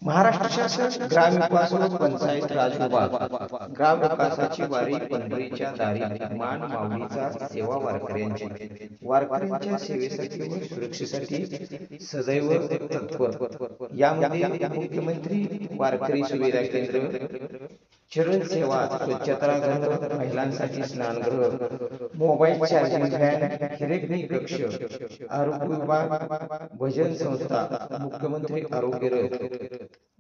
महाराष्ट्र शासन ग्रामविकास व पंचायत राज विभाग ग्राम विकासाची वारी पंढरीच्या दारी मान माऊलीचा सेवा वारकऱ्यांच्या सेवेसाठी व सुरक्षेसाठी सदैव तत्पर। यामध्ये मुख्यमंत्री वारकरी सुविधा केंद्र, चरण सेवा, स्वच्छतागृह, महिलांसाठी स्नानगृह, मोबाईल चार्जिंग व्हॅन, हिरेकणी कक्ष, आरोग्य विभाग, भजन संस्था, मुख्यमंत्री आरोग्य रथ,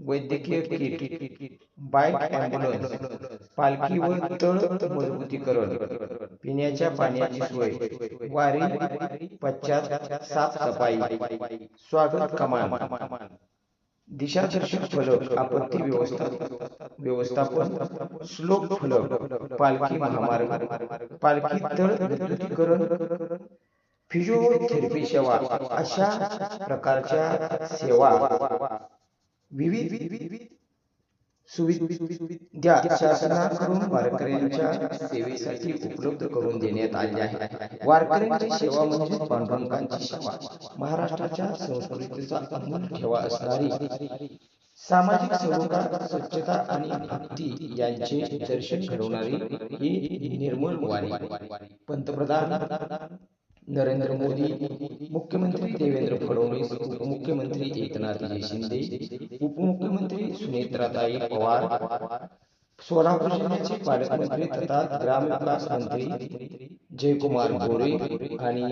वैद्यकीय किट, बाईक ॲम्ब्युलन्स, पालखी व तळ मजबूतीकरण, पिण्याच्या पाण्याची सोय, वारी पश्चात साफसफाई, स्वागत कमान, दिशादर्शक फलक, आपत्ती व्यवस्थापन, श्लोक फलक, पालखी महामार्ग, पालखी तळ विद्युतीकरण, फिजिओथेरपी सेवा अशा प्रकारच्या सेवा विविध सुविधा शासनाकडून वारकऱ्यांच्या सेवेसाठी उपलब्ध करून देण्यात आल्या आहेत। वारकऱ्यांची सेवा म्हणजे पांडुरंगाची सेवा, महाराष्ट्राच्या संस्कृतीचा अमूल्य ठेवा असणारी, सामाजिक सरोकार, स्वच्छता आणि भक्ती यांचे दर्शन घडवणारी ही निर्मल वारी। पंतप्रधान नरेंद्र मोदी, मुख्यमंत्री देवेंद्र फडणवीस, उपमुख्यमंत्री एकनाथजी शिंदे, उपमुख्यमंत्री सुनेत्राताई पवार, सोलापूर जिल्ह्याचे पालकमंत्री तथा ग्रामविकास मंत्री जयकुमार गोरे आणि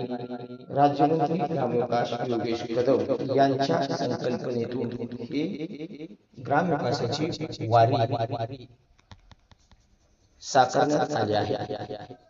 राज्यमंत्री ग्रामविकास योगेश कदम यांच्या संकल्पनेतून ही ग्रामविकासाची वारी साकारण्यात आली आहे।